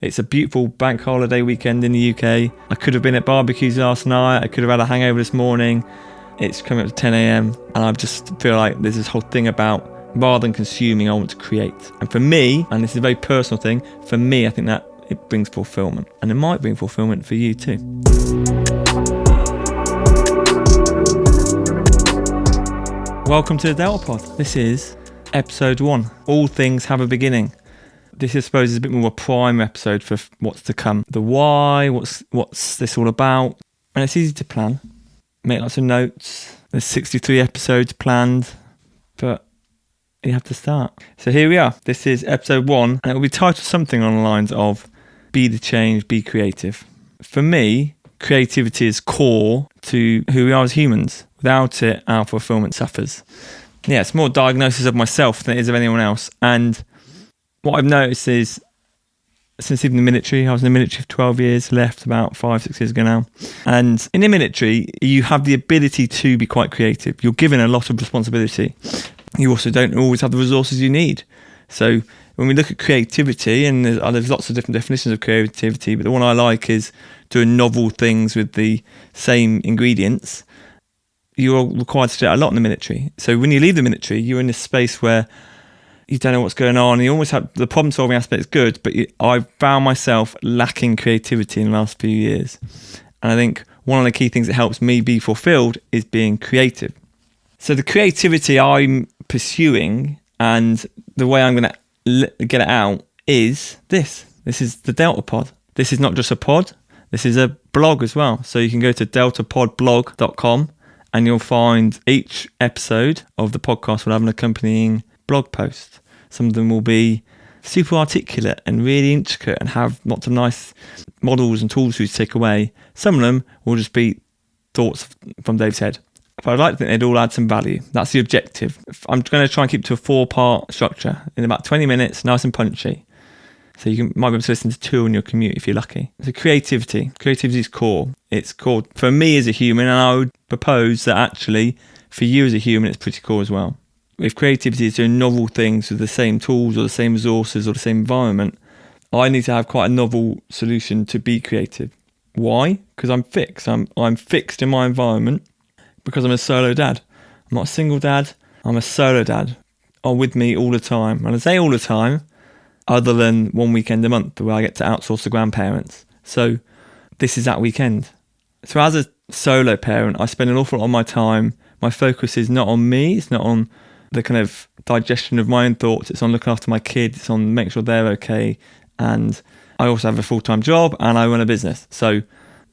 It's a beautiful bank holiday weekend in the UK. I could have been at barbecues last night. I could have had a hangover this morning. It's coming up to 10 a.m. and I just feel like there's this whole thing about rather than consuming, I want to create. And for me, and this is a very personal thing, for me, I think that it brings fulfilment. And it might bring fulfilment for you too. Welcome to the DeltaPod. This is episode 1. All things have a beginning. This, I suppose, is a bit more of a prime episode for what's to come. The why, what's this all about? And it's easy to plan. Make lots of notes. There's 63 episodes planned, but you have to start. So here we are. This is episode 1, and it will be titled something on the lines of Be the Change, Be Creative. For me, creativity is core to who we are as humans. Without it, our fulfillment suffers. Yeah, it's more a diagnosis of myself than it is of anyone else. And what I've noticed is, since leaving the military, I was in the military for 12 years, left about 5-6 years ago now. And in the military, you have the ability to be quite creative. You're given a lot of responsibility. You also don't always have the resources you need. So when we look at creativity, and there's lots of different definitions of creativity, but the one I like is doing novel things with the same ingredients. You're required to do that a lot in the military. So when you leave the military, you're in this space where you don't know what's going on. You almost have the problem solving aspect is good, but I found myself lacking creativity in the last few years. And I think one of the key things that helps me be fulfilled is being creative. So the creativity I'm pursuing and the way I'm going to get it out is this. This is the DeltaPod. This is not just a pod. This is a blog as well. So you can go to deltapodblog.com and you'll find each episode of the podcast will have an accompanying blog post. Some of them will be super articulate and really intricate and have lots of nice models and tools for you to take away. Some of them will just be thoughts from Dave's head. But I'd like to think they'd all add some value. That's the objective. I'm going to try and keep it to a 4-part structure in about 20 minutes, nice and punchy. So you might be able to listen to 2 on your commute if you're lucky. So creativity. Creativity is core. It's core for me as a human, and I would propose that actually for you as a human, it's pretty core as well. If creativity is doing novel things with the same tools or the same resources or the same environment, I need to have quite a novel solution to be creative. Why? Because I'm fixed. I'm fixed in my environment because I'm a solo dad. I'm not a single dad. I'm a solo dad. I'm with me all the time. And I say all the time, other than one weekend a month where I get to outsource to grandparents. So this is that weekend. So as a solo parent, I spend an awful lot of my time. My focus is not on me. It's not on the kind of digestion of my own thoughts. It's on looking after my kids. It's on making sure they're okay. And I also have a full-time job and I run a business. So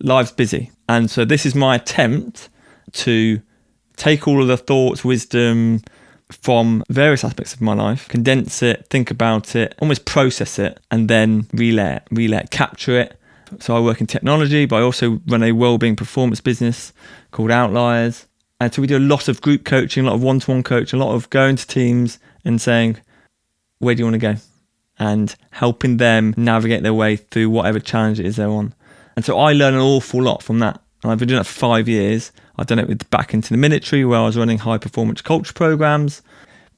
life's busy. And so this is my attempt to take all of the thoughts, wisdom from various aspects of my life, condense it, think about it, almost process it, and then relay it, capture it. So I work in technology, but I also run a wellbeing performance business called Outliers. And so we do a lot of group coaching, a lot of one-to-one coaching, a lot of going to teams and saying, where do you want to go? And helping them navigate their way through whatever challenge it is they're on. And so I learn an awful lot from that. And I've been doing that for 5 years. I've done it back into the military where I was running high-performance culture programs,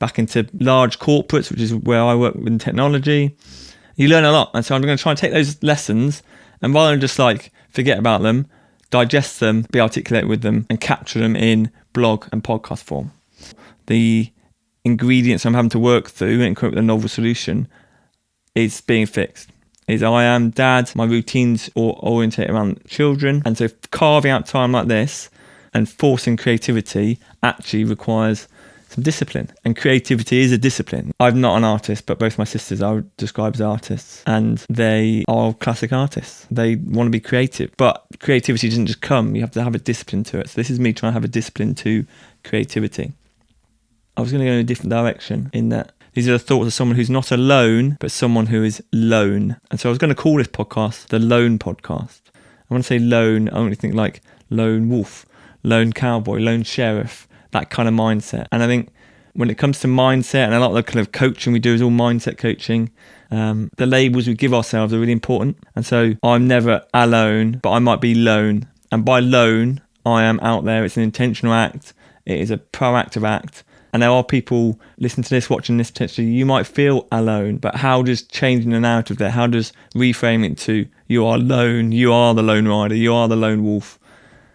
back into large corporates, which is where I work in technology. You learn a lot. And so I'm going to try and take those lessons and rather than just like forget about them, digest them, be articulate with them and capture them in blog and podcast form. The ingredients I'm having to work through and come up with a novel solution is being fixed. Is I am dad, my routines are oriented around children. And so carving out time like this and forcing creativity actually requires some discipline. And creativity is a discipline. I'm not an artist, but both my sisters I would describe as artists. And they are classic artists. They want to be creative. But creativity doesn't just come. You have to have a discipline to it. So this is me trying to have a discipline to creativity. I was going to go in a different direction in that these are the thoughts of someone who's not alone, but someone who is lone. And so I was going to call this podcast the Lone Podcast. I want to say lone, I only think like lone wolf, lone cowboy, lone sheriff, that kind of mindset. And I think when it comes to mindset, and a lot of the kind of coaching we do is all mindset coaching, the labels we give ourselves are really important. And so I'm never alone, but I might be lone. And by lone, I am out there. It's an intentional act. It is a proactive act. And there are people listening to this, watching this, potentially you might feel alone, but how does changing the narrative there, how does reframing it to you are alone, you are the lone rider, you are the lone wolf.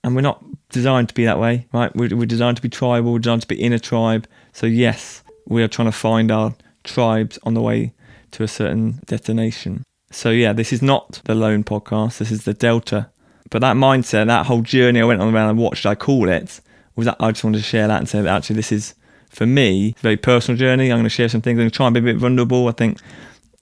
And we're not designed to be that way, right? We're designed to be tribal, we're designed to be in a tribe. So yes, we are trying to find our tribes on the way to a certain destination. So yeah, this is not the Lone podcast, this is the Delta. But that mindset, that whole journey I went on around and watched, I call it, was that I just wanted to share that and say that actually this is, for me, a very personal journey. I'm going to share some things. I'm going to try and be a bit vulnerable. I think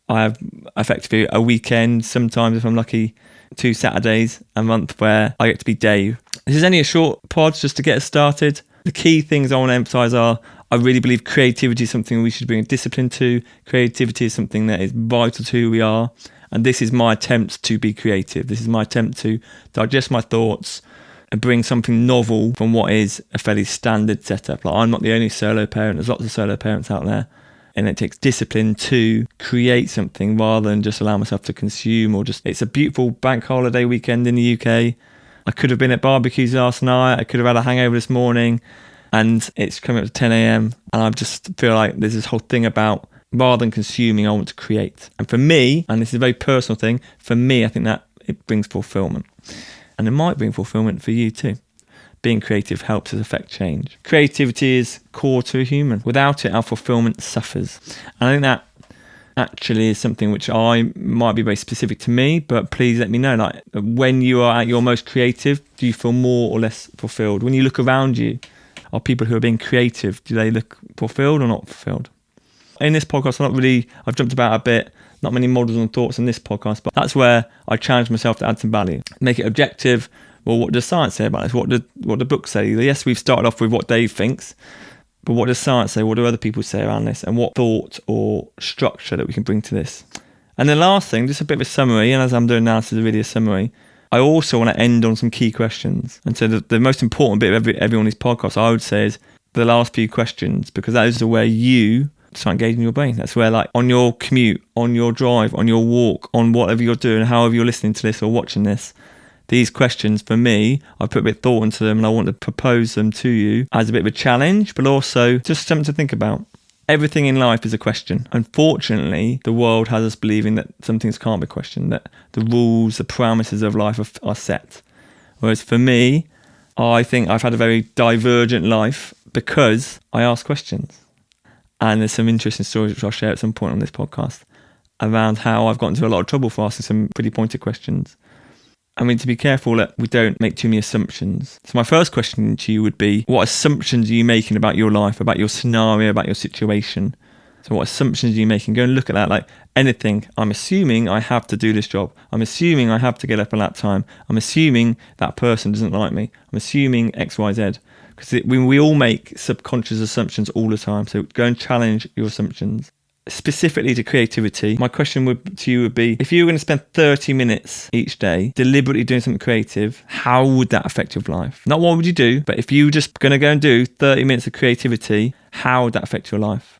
I have effectively a weekend, sometimes if I'm lucky, 2 Saturdays a month where I get to be Dave. This is only a short pod just to get us started. The key things I want to emphasise are, I really believe creativity is something we should bring a discipline to. Creativity is something that is vital to who we are. And this is my attempt to be creative. This is my attempt to digest my thoughts and bring something novel from what is a fairly standard setup. Like, I'm not the only solo parent. There's lots of solo parents out there. And it takes discipline to create something rather than just allow myself to consume or just... It's a beautiful bank holiday weekend in the UK. I could have been at barbecues last night. I could have had a hangover this morning. And it's coming up to 10 a.m. And I just feel like there's this whole thing about, rather than consuming, I want to create. And for me, and this is a very personal thing, for me, I think that it brings fulfillment. And it might bring fulfillment for you too. Being creative helps us affect change. Creativity is core to a human. Without it, our fulfillment suffers. And I think that actually is something which I might be very specific to me, but please let me know, like, when you are at your most creative, do you feel more or less fulfilled? When you look around you, are people who are being creative, do they look fulfilled or not fulfilled? In this podcast, I've jumped about a bit, not many models and thoughts in this podcast, but that's where I challenge myself to add some value. Make it objective. Well, what does science say about this? What do books say? Yes, we've started off with what Dave thinks, but what does science say? What do other people say around this? And what thought or structure that we can bring to this? And the last thing, just a bit of a summary, and as I'm doing now, this is really a summary. I also want to end on some key questions. And so the most important bit of every one of these podcasts, I would say, is the last few questions, because that is where you start engaging your brain. That's where, like, on your commute, on your drive, on your walk, on whatever you're doing, however you're listening to this or watching this, these questions, for me, I put a bit of thought into them and I want to propose them to you as a bit of a challenge, but also just something to think about. Everything in life is a question. Unfortunately, the world has us believing that some things can't be questioned, that the rules, the parameters of life are set. Whereas for me, I think I've had a very divergent life because I ask questions. And there's some interesting stories which I'll share at some point on this podcast around how I've gotten into a lot of trouble for asking some pretty pointed questions. I mean, to be careful that we don't make too many assumptions. So my first question to you would be, what assumptions are you making about your life, about your scenario, about your situation? So what assumptions are you making? Go and look at that. Like anything, I'm assuming I have to do this job. I'm assuming I have to get up at that time. I'm assuming that person doesn't like me. I'm assuming X, Y, Z. Because we all make subconscious assumptions all the time. So go and challenge your assumptions. Specifically to creativity, my question to you would be, if you were going to spend 30 minutes each day deliberately doing something creative, how would that affect your life? Not what would you do, but if you were just going to go and do 30 minutes of creativity, how would that affect your life?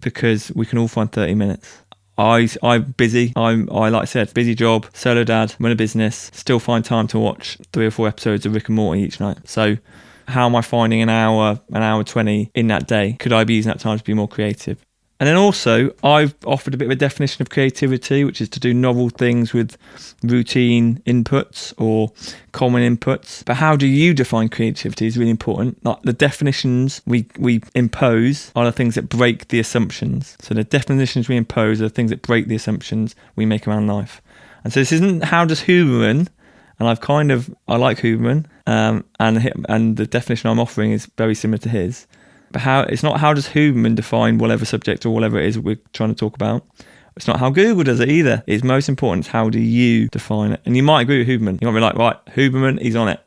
Because we can all find 30 minutes. I'm busy. I like I said, busy job, solo dad, run a business, still find time to watch 3 or 4 episodes of Rick and Morty each night. So how am I finding an hour 20 in that day? Could I be using that time to be more creative? And then also, I've offered a bit of a definition of creativity, which is to do novel things with routine inputs or common inputs. But how do you define creativity is really important. Like the definitions we impose are the things that break the assumptions. So the definitions we impose are the things that break the assumptions we make around life. And so this isn't how does Huberman, and I like Huberman, and the definition I'm offering is very similar to his. But it's not how does Huberman define whatever subject or whatever it is we're trying to talk about. It's not how Google does it either. It's most important, it's how do you define it. And you might agree with Huberman. You might be like, right, Huberman, he's on it.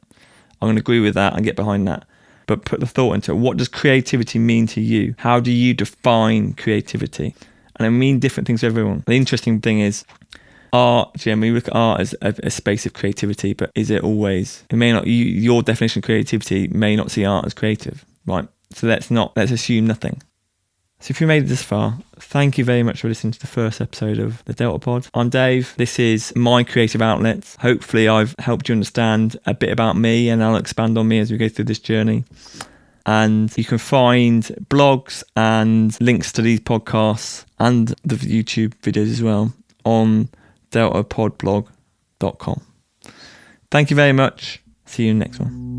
I'm going to agree with that and get behind that. But put the thought into it. What does creativity mean to you? How do you define creativity? And it mean different things to everyone. The interesting thing is, art, generally, we look at art as a space of creativity, but is it always? It may not. Your definition of creativity may not see art as creative, right? So let's assume nothing. So if you made it this far, thank you very much for listening to the first episode of the DeltaPod. I'm Dave. This is my creative outlet. Hopefully I've helped you understand a bit about me, and I'll expand on me as we go through this journey. And you can find blogs and links to these podcasts and the YouTube videos as well on deltapodblog.com. Thank you very much. See you next one.